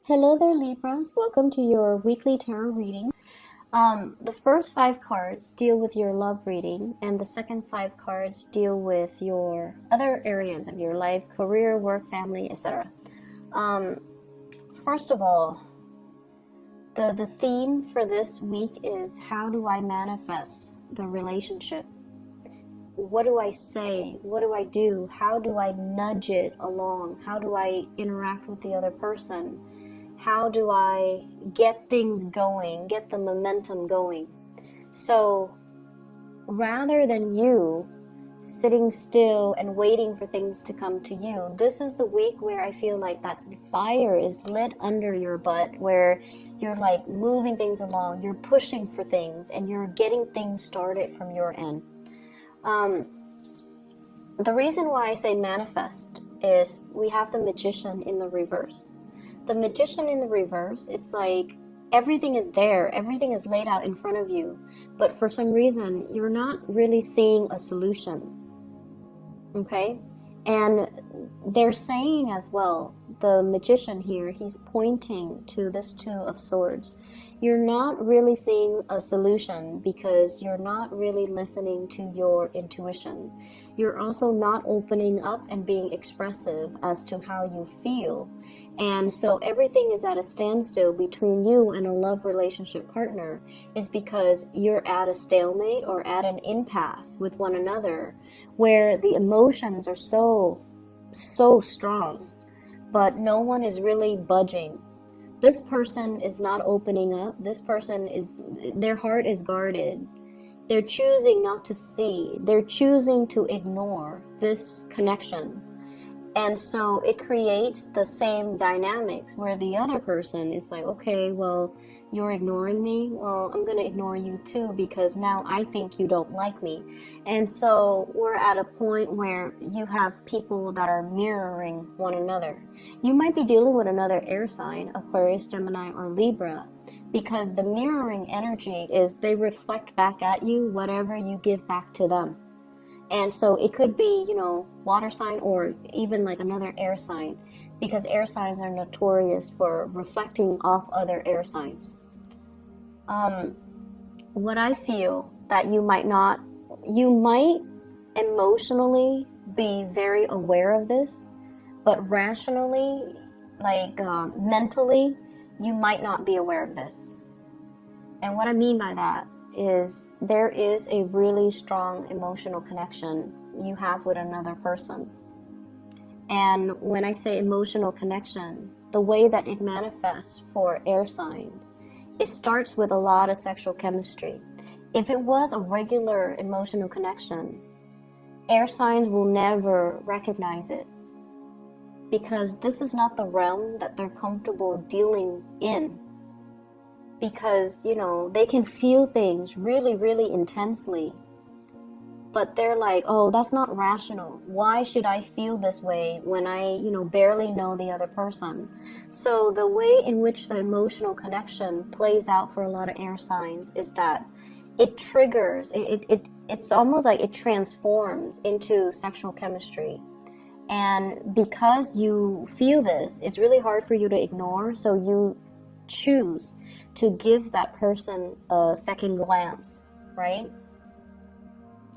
Hello there, Libras. Welcome to your weekly tarot reading. The first five cards deal with your love reading, and the second five cards deal with your other areas of your life, career, work, family, etc. First of all, the theme for this week is how do I manifest the relationship? What do I say? What do I do? How do I nudge it along? How do I interact with the other person? How do I get things going, get the momentum going? So rather than you sitting still and waiting for things to come to you, this is the week where I feel like that fire is lit under your butt, where you're like moving things along, you're pushing for things, and you're getting things started from your end. The reason why I say manifest is we have the Magician in the reverse. The Magician in the reverse, it's like everything is there, everything is laid out in front of you, but for some reason you're not really seeing a solution. Okay? And they're saying as well, the Magician here, he's pointing to this Two of Swords. You're not really seeing a solution because you're not really listening to your intuition. You're also not opening up and being expressive as to how you feel. And so everything is at a standstill between you and a love relationship partner is because you're at a stalemate or at an impasse with one another where the emotions are so strong, but no one is really budging. This person is not opening up. This person their heart is guarded. They're choosing not to see. They're choosing to ignore this connection. And so it creates the same dynamics where the other person is like, okay, well, you're ignoring me. Well, I'm going to ignore you too because now I think you don't like me. And so we're at a point where you have people that are mirroring one another. You might be dealing with another air sign, Aquarius, Gemini, or Libra, because the mirroring energy is they reflect back at you whatever you give back to them. And so it could be, water sign or even like another air sign, because air signs are notorious for reflecting off other air signs. What I feel that you might emotionally be very aware of this, but rationally, mentally, you might not be aware of this. And what I mean by that is there is a really strong emotional connection you have with another person. And when I say emotional connection, the way that it manifests for air signs, it starts with a lot of sexual chemistry. If it was a regular emotional connection, air signs will never recognize it because this is not the realm that they're comfortable dealing in. Because, they can feel things really, really intensely. But they're like, oh, that's not rational. Why should I feel this way when I, barely know the other person? So the way in which the emotional connection plays out for a lot of air signs is that it triggers, it's almost like it transforms into sexual chemistry. And because you feel this, it's really hard for you to ignore. So you choose to give that person a second glance, right?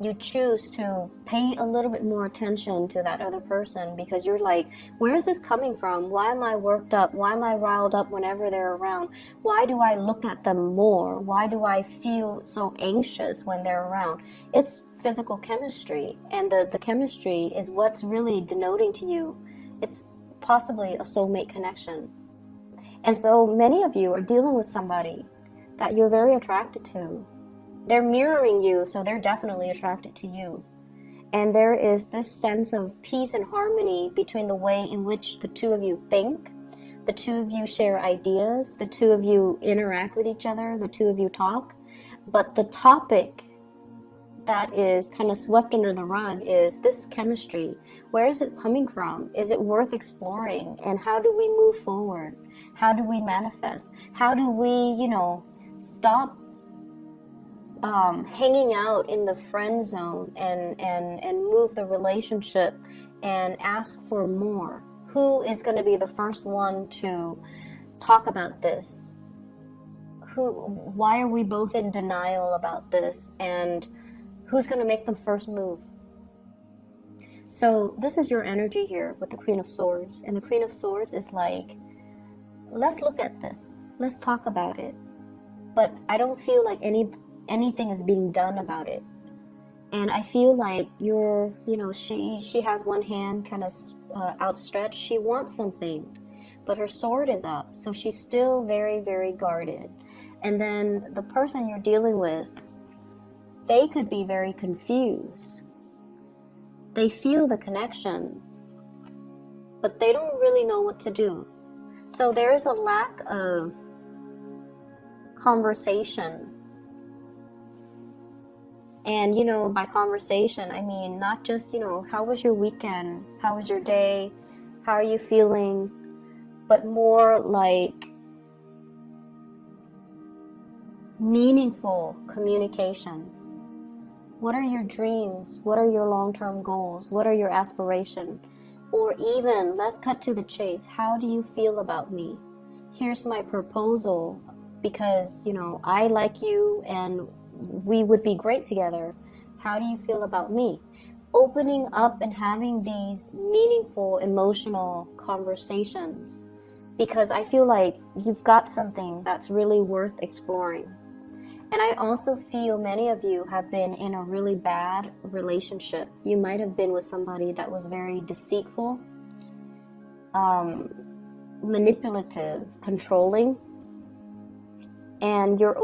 You choose to pay a little bit more attention to that other person because you're like, where is this coming from? Why am I worked up? Why am I riled up whenever they're around? Why do I look at them more? Why do I feel so anxious when they're around? It's physical chemistry, and the chemistry is what's really denoting to you. It's possibly a soulmate connection. And so many of you are dealing with somebody that you're very attracted to. They're mirroring you, so they're definitely attracted to you. And there is this sense of peace and harmony between the way in which the two of you think, the two of you share ideas, the two of you interact with each other, the two of you talk. But the topic that is kind of swept under the rug is this chemistry. Where is it coming from? Is it worth exploring? And how do we move forward? How do we manifest? How do we, stop hanging out in the friend zone and move the relationship and ask for more? Who is going to be the first one to talk about this? Why are we both in denial about this? And who's going to make the first move? So this is your energy here with the Queen of Swords. And the Queen of Swords is like, let's look at this. Let's talk about it. But I don't feel like anything is being done about it. And I feel like she has one hand kind of outstretched. She wants something, but her sword is up. So she's still very, very guarded. And then the person you're dealing with, they could be very confused. They feel the connection, but they don't really know what to do. So there's a lack of conversation. And, by conversation, I mean, not just, how was your weekend? How was your day? How are you feeling? But more like meaningful communication. What are your dreams? What are your long-term goals? What are your aspirations? Or even, let's cut to the chase. How do you feel about me? Here's my proposal because, I like you and we would be great together. How do you feel about me? Opening up and having these meaningful, emotional conversations, because I feel like you've got something that's really worth exploring. And I also feel many of you have been in a really bad relationship. You might have been with somebody that was very deceitful, manipulative, controlling. And you're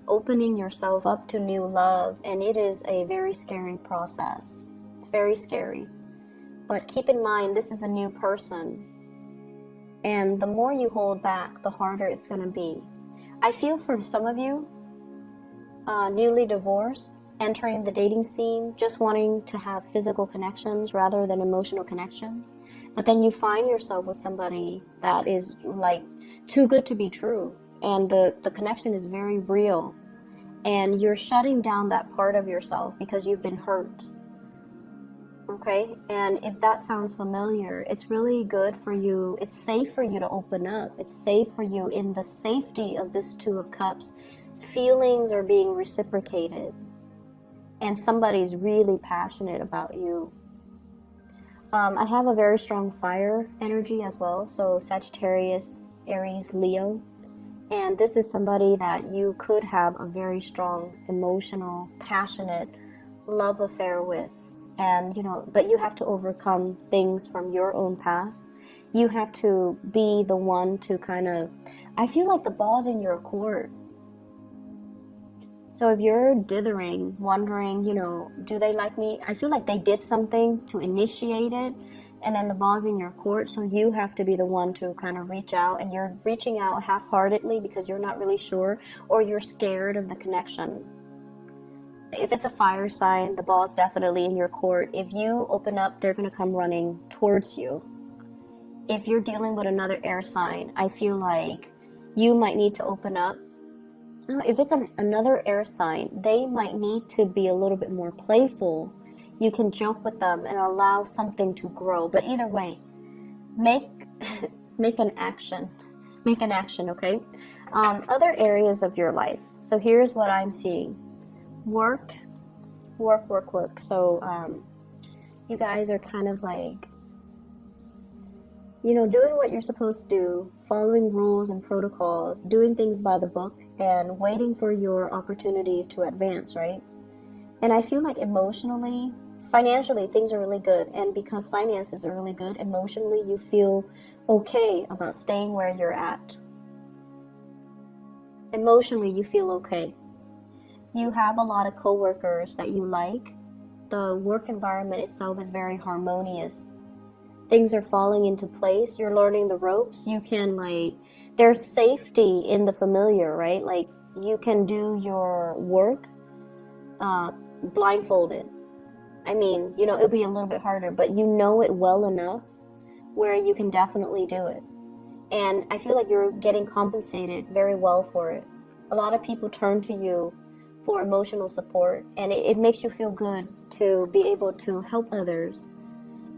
opening yourself up to new love, and it is a very scary process. It's very scary. But keep in mind, this is a new person. And the more you hold back, the harder it's going to be. I feel for some of you, newly divorced, entering the dating scene, just wanting to have physical connections rather than emotional connections. But then you find yourself with somebody that is like too good to be true. And the connection is very real. And you're shutting down that part of yourself because you've been hurt. Okay? And if that sounds familiar, it's really good for you. It's safe for you to open up. It's safe for you in the safety of this Two of Cups. Feelings are being reciprocated. And somebody's really passionate about you. I have a very strong fire energy as well. So Sagittarius, Aries, Leo. And this is somebody that you could have a very strong, emotional, passionate love affair with. And, but you have to overcome things from your own past. You have to be the one to I feel like the ball's in your court. So if you're dithering, wondering, do they like me? I feel like they did something to initiate it. And then the ball's in your court, so you have to be the one to reach out, and you're reaching out half-heartedly because you're not really sure, or you're scared of the connection. If it's a fire sign, the ball's definitely in your court. If you open up, they're going to come running towards you. If you're dealing with another air sign, I feel like you might need to open up. If it's another air sign, they might need to be a little bit more playful. You can joke with them and allow something to grow. But either way, make an action. Make an action, okay? Other areas of your life. So here's what I'm seeing. Work. So you guys are doing what you're supposed to do, following rules and protocols, doing things by the book, and waiting for your opportunity to advance, right? And I feel like emotionally, financially, things are really good. And because finances are really good, emotionally, you feel okay about staying where you're at. Emotionally, you feel okay. You have a lot of coworkers that you like. The work environment itself is very harmonious. Things are falling into place. You're learning the ropes. You can there's safety in the familiar, right? Like you can do your work blindfolded. I mean, it'll be a little bit harder, but you know it well enough where you can definitely do it. And I feel like you're getting compensated very well for it. A lot of people turn to you for emotional support, and it makes you feel good to be able to help others.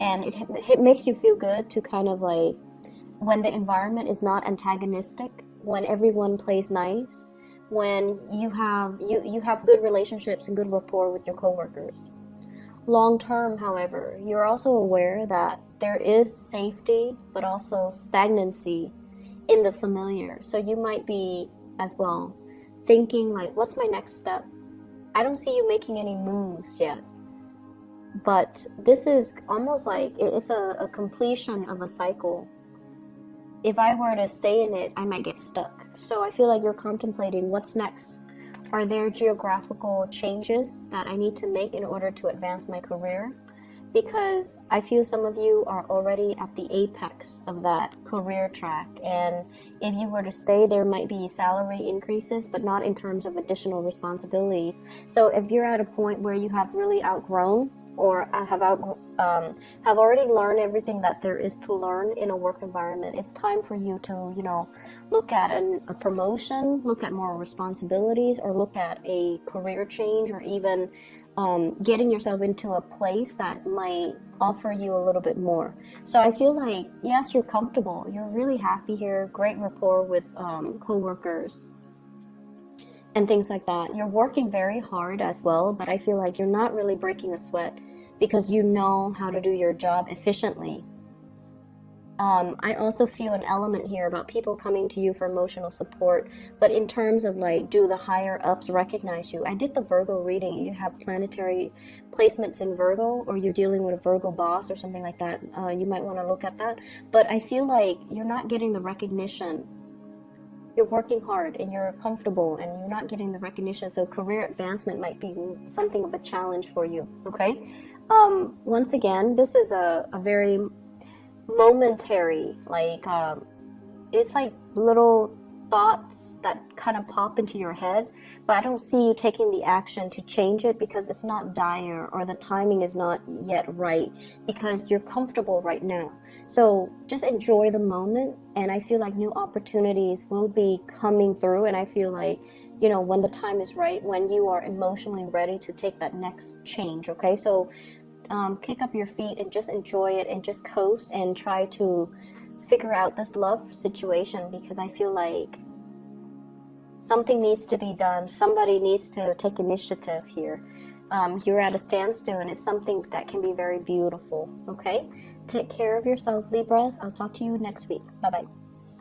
And it makes you feel good to when the environment is not antagonistic, when everyone plays nice, when you have good relationships and good rapport with your coworkers. Long term, however, you're also aware that there is safety but also stagnancy in the familiar. So you might be as well thinking like, what's my next step? I don't see you making any moves yet. But this is almost like it's a completion of a cycle. If I were to stay in it, I might get stuck. So I feel like you're contemplating what's next. Are there geographical changes that I need to make in order to advance my career? Because I feel some of you are already at the apex of that career track, and if you were to stay, there might be salary increases, but not in terms of additional responsibilities. So if you're at a point where you have really outgrown or have already learned everything that there is to learn in a work environment, it's time for you to, look at a promotion, look at more responsibilities, or look at a career change, or even getting yourself into a place that might offer you a little bit more. So I feel like, yes, you're comfortable, you're really happy here, great rapport with co-workers and things like that. You're working very hard as well, but I feel like you're not really breaking a sweat because you know how to do your job efficiently. I also feel an element here about people coming to you for emotional support, but in terms of like, do the higher ups recognize you? I did the Virgo reading. You have planetary placements in Virgo, or you're dealing with a Virgo boss or something like that. You might want to look at that. But I feel like you're not getting the recognition. You're working hard and you're comfortable and you're not getting the recognition. So career advancement might be something of a challenge for you. Okay. Once again, this is a very momentary, like it's like little thoughts that kind of pop into your head, but I don't see you taking the action to change it because it's not dire, or the timing is not yet right, because you're comfortable right now. So just enjoy the moment, and I feel like new opportunities will be coming through, and I feel like, when the time is right, when you are emotionally ready to take that next change. Okay, so kick up your feet and just enjoy it and just coast and try to figure out this love situation, because I feel like something needs to be done. Somebody needs to take initiative here. You're at a standstill, and it's something that can be very beautiful. Okay, take care of yourself, Libras. I'll talk to you next week. Bye bye.